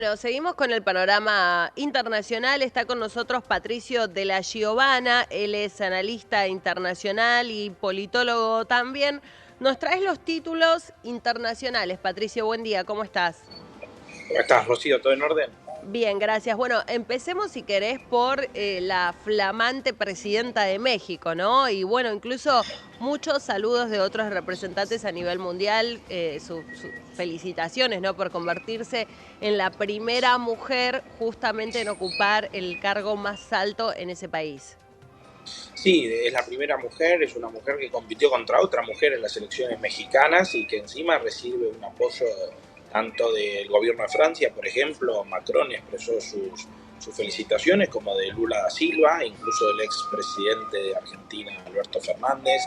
Bueno, seguimos con el panorama internacional. Está con nosotros Patricio de la Giovana. Él es analista internacional y politólogo también. Nos traes los títulos internacionales. Patricio, buen día, ¿cómo estás? ¿Cómo estás, Rocío? ¿Todo en orden? Bien, gracias. Bueno, empecemos si querés por la flamante presidenta de México, ¿no? Y bueno, incluso muchos saludos de otros representantes a nivel mundial, sus felicitaciones, ¿no? Por convertirse en la primera mujer justamente en ocupar el cargo más alto en ese país. Sí, es la primera mujer, es una mujer que compitió contra otra mujer en las elecciones mexicanas y que encima recibe un apoyo tanto del gobierno de Francia, por ejemplo, Macron expresó sus felicitaciones, como de Lula da Silva, incluso del expresidente de Argentina, Alberto Fernández.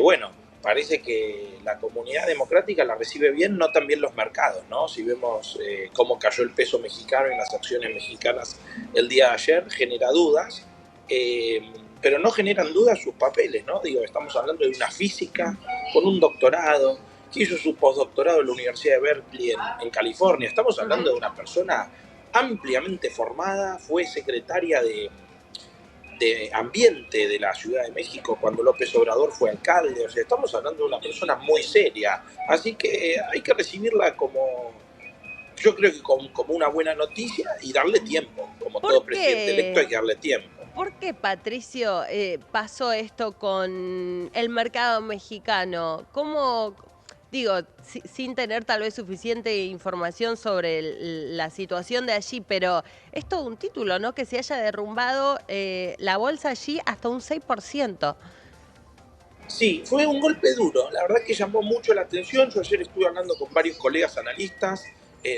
Bueno, parece que la comunidad democrática la recibe bien, no también los mercados, ¿no? Si vemos cómo cayó el peso mexicano en las acciones mexicanas el día de ayer, genera dudas. Eh, pero no generan dudas sus papeles, ¿no? Digo, estamos hablando de una física con un doctorado, que hizo su postdoctorado en la Universidad de Berkeley en California. Estamos hablando de una persona ampliamente formada, fue secretaria de Ambiente de la Ciudad de México cuando López Obrador fue alcalde. O sea, estamos hablando de una persona muy seria. Así que hay que recibirla como, yo creo que como una buena noticia y darle tiempo. Como ¿Por todo presidente electo hay qué? que darle tiempo. ¿Por qué, Patricio, pasó esto con el mercado mexicano? ¿Cómo, digo, sin tener tal vez suficiente información sobre la situación de allí, pero es todo un título, ¿no? Que se haya derrumbado la bolsa allí hasta un 6%. Sí, fue un golpe duro, la verdad que llamó mucho la atención. Yo ayer estuve hablando con varios colegas analistas,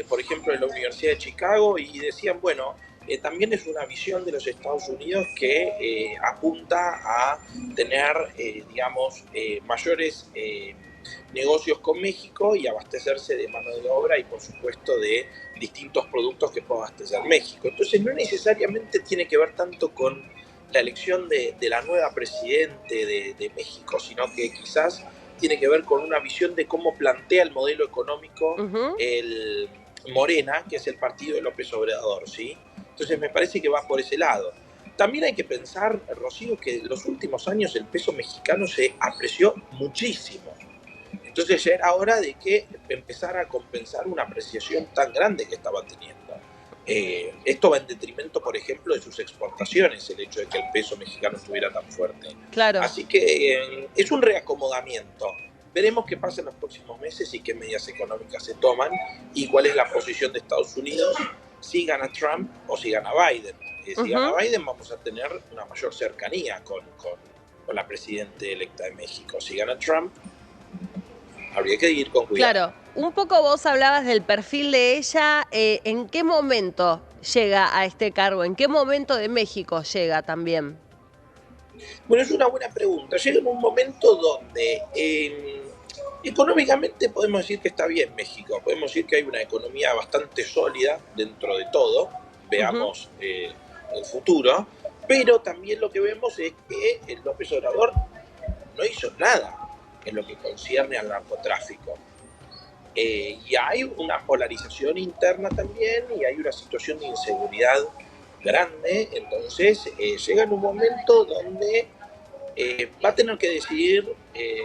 por ejemplo, de la Universidad de Chicago, y decían, bueno, también es una visión de los Estados Unidos que apunta a tener, digamos, mayores negocios con México y abastecerse de mano de obra y, por supuesto, de distintos productos que pueda abastecer México. Entonces, no necesariamente tiene que ver tanto con la elección de la nueva presidente de México, sino que quizás tiene que ver con una visión de cómo plantea el modelo económico Ujú. el Morena, que es el partido de López Obrador, ¿sí? Entonces me parece que va por ese lado. También hay que pensar, Rocío, que en los últimos años el peso mexicano se apreció muchísimo. Entonces ya era hora de que empezara a compensar una apreciación tan grande que estaba teniendo. Esto va en detrimento, por ejemplo, de sus exportaciones, el hecho de que el peso mexicano estuviera tan fuerte. Claro. Así que es un reacomodamiento. Veremos qué pasa en los próximos meses y qué medidas económicas se toman y cuál es la posición de Estados Unidos, si gana Trump o si gana Biden. Si gana Ujú. Biden vamos a tener una mayor cercanía con la presidenta electa de México. Si gana Trump, habría que ir con cuidado. Claro, un poco vos hablabas del perfil de ella. ¿En qué momento llega a este cargo? ¿En qué momento de México llega también? Bueno, es una buena pregunta. Llega en un momento donde económicamente podemos decir que está bien México, podemos decir que hay una economía bastante sólida dentro de todo, Ujú. veamos el futuro, pero también lo que vemos es que el López Obrador no hizo nada en lo que concierne al narcotráfico. Y hay una polarización interna también y hay una situación de inseguridad grande, entonces llega en un momento donde va a tener que decidir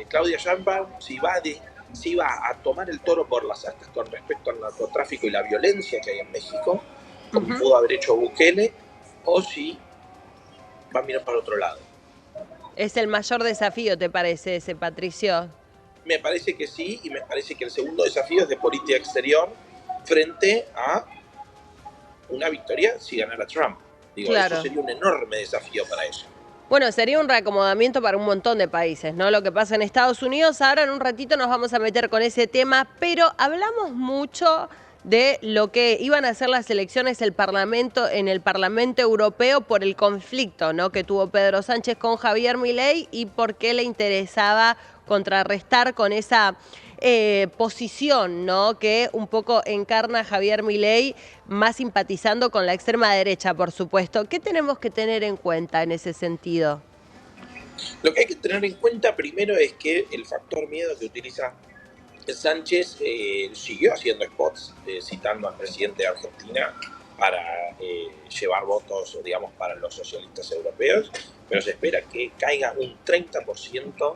Claudia Sheinbaum si va a tomar el toro por las astas con respecto al narcotráfico y la violencia que hay en México, como Ujú. pudo haber hecho Bukele, o si va a mirar para otro lado. Es el mayor desafío, ¿te parece ese, Patricio? Me parece que sí, y me parece que el segundo desafío es de política exterior frente a una victoria si ganara Trump. Digo, eso Claro. sería un enorme desafío para ella. Bueno, sería un reacomodamiento para un montón de países, ¿no? Lo que pasa en Estados Unidos, ahora en un ratito nos vamos a meter con ese tema, pero hablamos mucho de lo que iban a ser las elecciones en el Parlamento Europeo por el conflicto, ¿no? Que tuvo Pedro Sánchez con Javier Milei y por qué le interesaba contrarrestar con esa posición, ¿no? Que un poco encarna Javier Milei, más simpatizando con la extrema derecha, por supuesto. ¿Qué tenemos que tener en cuenta en ese sentido? Lo que hay que tener en cuenta primero es que el factor miedo que utiliza Sánchez siguió haciendo spots citando al presidente de Argentina para llevar votos, digamos, para los socialistas europeos, pero se espera que caiga un 30%,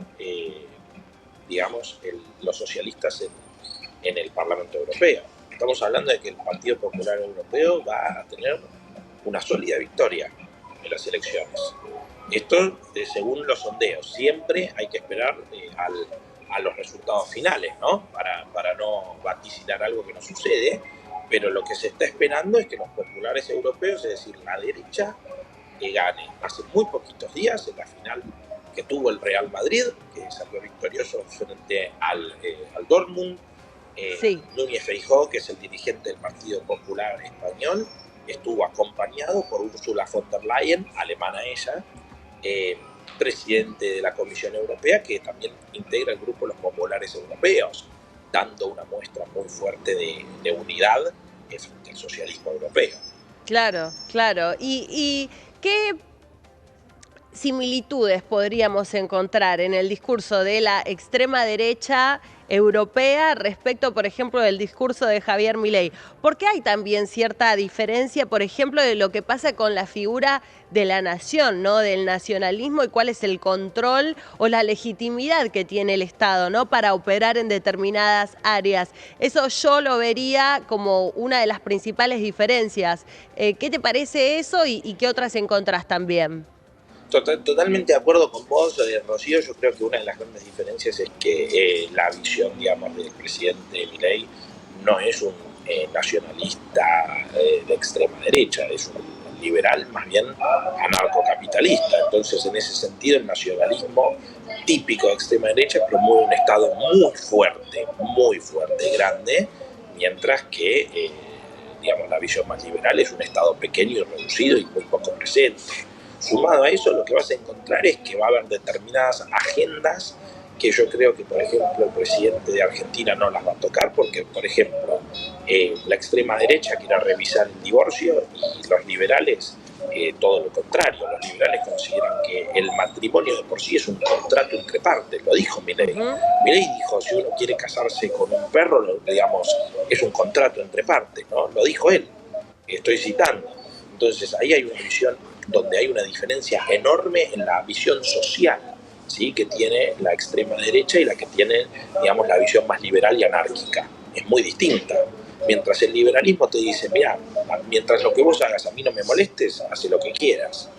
digamos, los socialistas en el Parlamento Europeo. Estamos hablando de que el Partido Popular Europeo va a tener una sólida victoria en las elecciones. Esto según los sondeos. Siempre hay que esperar a los resultados finales, ¿no? Para no vaticinar algo que no sucede, pero lo que se está esperando es que los populares europeos, es decir, la derecha, gane. Hace muy poquitos días, en la final que tuvo el Real Madrid, que salió victorioso frente al Dortmund, Sí. Núñez Feijóo, que es el dirigente del Partido Popular Español, estuvo acompañado por Ursula von der Leyen, alemana ella, presidente de la Comisión Europea, que también integra el grupo de los populares europeos, dando una muestra muy fuerte de unidad frente al socialismo europeo. Claro, claro. ¿Y qué similitudes podríamos encontrar en el discurso de la extrema derecha europea respecto, por ejemplo, del discurso de Javier Milei? Porque hay también cierta diferencia, por ejemplo, de lo que pasa con la figura de la nación, ¿no? Del nacionalismo y cuál es el control o la legitimidad que tiene el Estado, ¿no? Para operar en determinadas áreas. Eso yo lo vería como una de las principales diferencias. ¿Qué te parece eso y qué otras encontrás también? Totalmente de acuerdo con vos, Rocío. Yo creo que una de las grandes diferencias es que la visión, digamos, del presidente Milei no es un nacionalista de extrema derecha, es un liberal más bien anarcocapitalista. Entonces, en ese sentido, el nacionalismo típico de extrema derecha promueve un Estado muy fuerte, grande, mientras que, digamos, la visión más liberal es un Estado pequeño y reducido y muy poco presente. Sumado a eso, lo que vas a encontrar es que va a haber determinadas agendas que yo creo que, por ejemplo, el presidente de Argentina no las va a tocar porque, por ejemplo, la extrema derecha quiere revisar el divorcio y los liberales todo lo contrario. Los liberales consideran que el matrimonio de por sí es un contrato entre partes, lo dijo Milei. Milei dijo, si uno quiere casarse con un perro, digamos, es un contrato entre partes, ¿no? Lo dijo él, estoy citando. Entonces ahí hay una visión donde hay una diferencia enorme en la visión social, ¿sí? Que tiene la extrema derecha y la que tiene, digamos, la visión más liberal y anárquica. Es muy distinta. Mientras el liberalismo te dice, mira, mientras lo que vos hagas a mí no me molestes, hace lo que quieras.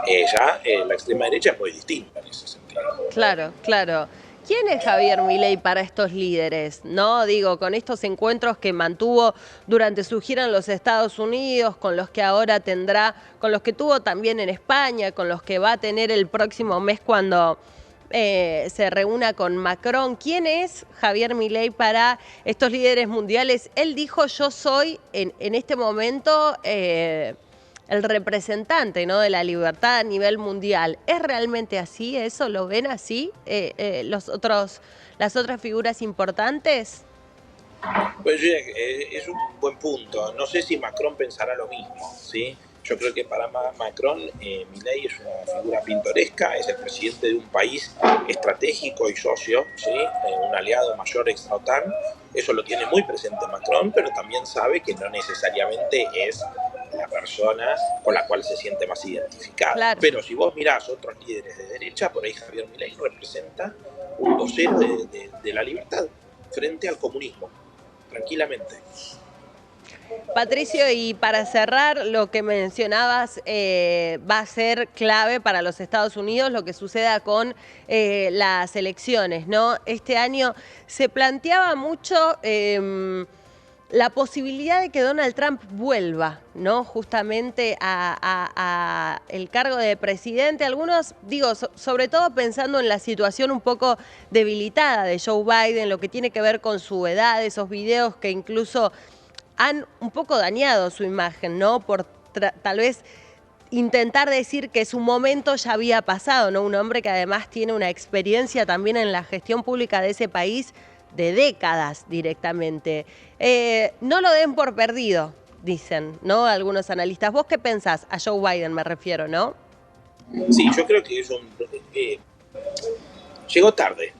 La extrema derecha es muy distinta en ese sentido. Claro, claro. ¿Quién es Javier Milei para estos líderes? No, digo, con estos encuentros que mantuvo durante su gira en los Estados Unidos, con los que ahora tendrá, con los que tuvo también en España, con los que va a tener el próximo mes cuando se reúna con Macron. ¿Quién es Javier Milei para estos líderes mundiales? Él dijo, yo soy en este momento el representante, ¿no?, de la libertad a nivel mundial. ¿Es realmente así? ¿Eso lo ven así las otras figuras importantes? Pues es un buen punto. No sé si Macron pensará lo mismo, ¿sí? Yo creo que para Macron, Milei es una figura pintoresca, es el presidente de un país estratégico y socio, ¿sí? Un aliado mayor extra-OTAN. Eso lo tiene muy presente Macron, pero también sabe que no necesariamente es la persona con la cual se siente más identificada. Claro. Pero si vos mirás otros líderes de derecha, por ahí Javier Milei representa un vocero de la libertad frente al comunismo, tranquilamente. Patricio, y para cerrar, lo que mencionabas va a ser clave para los Estados Unidos, lo que suceda con las elecciones, ¿no? Este año se planteaba mucho la posibilidad de que Donald Trump vuelva, ¿no?, justamente a el cargo de presidente. Algunos, digo, sobre todo pensando en la situación un poco debilitada de Joe Biden, lo que tiene que ver con su edad, esos videos que incluso han un poco dañado su imagen, ¿no?, por tal vez intentar decir que su momento ya había pasado, ¿no? Un hombre que además tiene una experiencia también en la gestión pública de ese país de décadas directamente. No lo den por perdido, dicen, ¿no?, algunos analistas. ¿Vos qué pensás? A Joe Biden me refiero, ¿no? Sí, yo creo que es llegó tarde.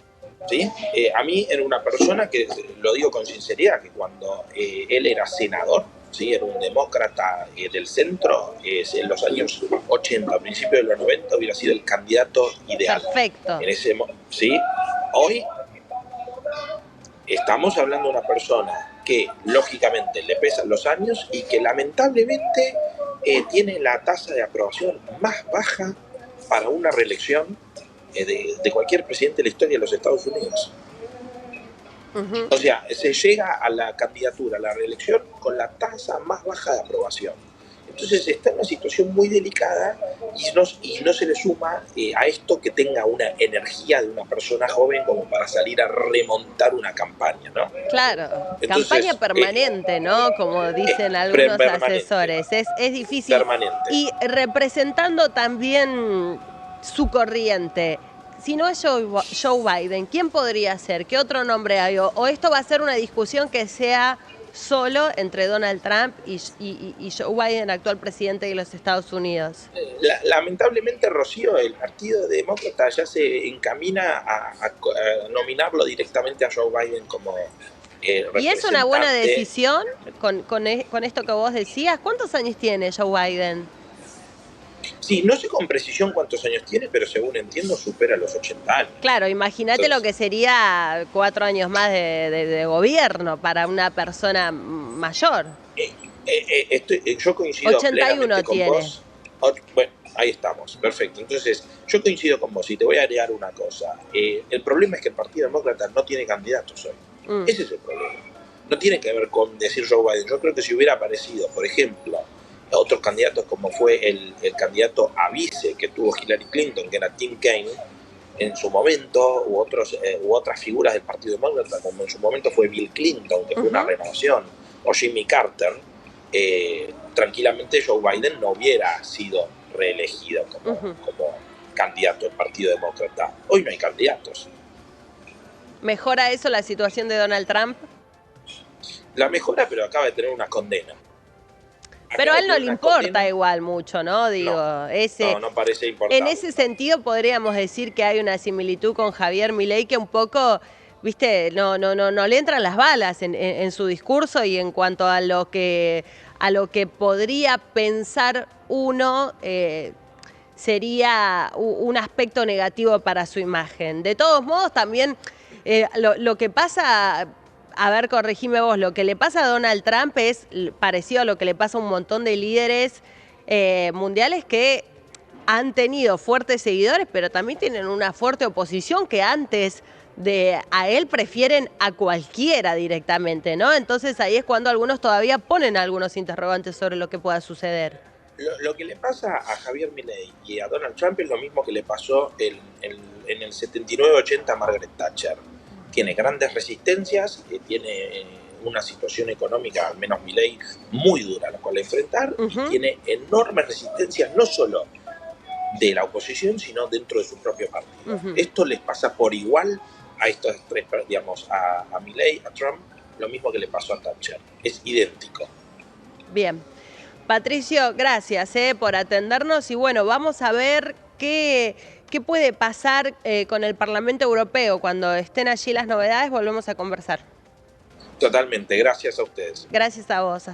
¿sí? A mí era una persona que, lo digo con sinceridad, que cuando él era senador, ¿sí? Era un demócrata del centro, en los años 80, a principios de los 90, hubiera sido el candidato ideal. Perfecto. ¿Sí? Hoy estamos hablando de una persona que lógicamente le pesan los años y que lamentablemente tiene la tasa de aprobación más baja para una reelección de cualquier presidente de la historia de los Estados Unidos. O sea, se llega a la candidatura, a la reelección, con la tasa más baja de aprobación. Entonces está en una situación muy delicada y no se le suma a esto que tenga una energía de una persona joven como para salir a remontar una campaña, ¿no? Claro, Entonces, campaña permanente, ¿no? Como dicen algunos asesores, es difícil. Permanente. Y representando también su corriente, si no es Joe Biden, ¿quién podría ser? ¿Qué otro nombre hay? ¿O esto va a ser una discusión que sea solo entre Donald Trump y Joe Biden, actual presidente de los Estados Unidos? Lamentablemente, Rocío, el Partido Demócrata ya se encamina a nominarlo directamente a Joe Biden como representante. ¿Y es una buena decisión con esto que vos decías? ¿Cuántos años tiene Joe Biden? Sí, no sé con precisión cuántos años tiene, pero según entiendo supera los 80 años. Claro, imagínate lo que sería 4 años más de gobierno para una persona mayor. Yo coincido 81 plenamente con tiene. vos. Bueno, ahí estamos, perfecto. Entonces, yo coincido con vos y te voy a agregar una cosa. El problema es que el Partido Demócrata no tiene candidatos hoy. Ese es el problema. No tiene que ver con decir Joe Biden. Yo creo que si hubiera aparecido, por ejemplo, otros candidatos como fue el candidato a vice que tuvo Hillary Clinton, que era Tim Kaine, en su momento, u otras figuras del Partido Demócrata, como en su momento fue Bill Clinton, que fue una renovación, o Jimmy Carter, tranquilamente Joe Biden no hubiera sido reelegido como candidato del Partido Demócrata. Hoy no hay candidatos. ¿Mejora eso la situación de Donald Trump? La mejora, pero acaba de tener una condena. Pero a él no le importa igual mucho, ¿no? Digo, no parece importante. En ese sentido podríamos decir que hay una similitud con Javier Milei, que un poco, viste, no le entran las balas en su discurso y en cuanto a lo que podría pensar uno sería un aspecto negativo para su imagen. De todos modos, también lo que pasa... A ver, corregime vos, lo que le pasa a Donald Trump es parecido a lo que le pasa a un montón de líderes mundiales que han tenido fuertes seguidores, pero también tienen una fuerte oposición que antes de a él prefieren a cualquiera directamente, ¿no? Entonces ahí es cuando algunos todavía ponen algunos interrogantes sobre lo que pueda suceder. Lo que le pasa a Javier Milei y a Donald Trump es lo mismo que le pasó en el 79-80 a Margaret Thatcher. Tiene grandes resistencias, tiene una situación económica, al menos Milei, muy dura a la cual enfrentar, y tiene enormes resistencias no solo de la oposición, sino dentro de su propio partido. Esto les pasa por igual a estos tres, digamos, a Milei, a Trump, lo mismo que le pasó a Thatcher. Es idéntico. Bien. Patricio, gracias por atendernos y bueno, vamos a ver qué puede pasar con el Parlamento Europeo. Cuando estén allí las novedades volvemos a conversar. Totalmente, gracias a ustedes. Gracias a vos. Hasta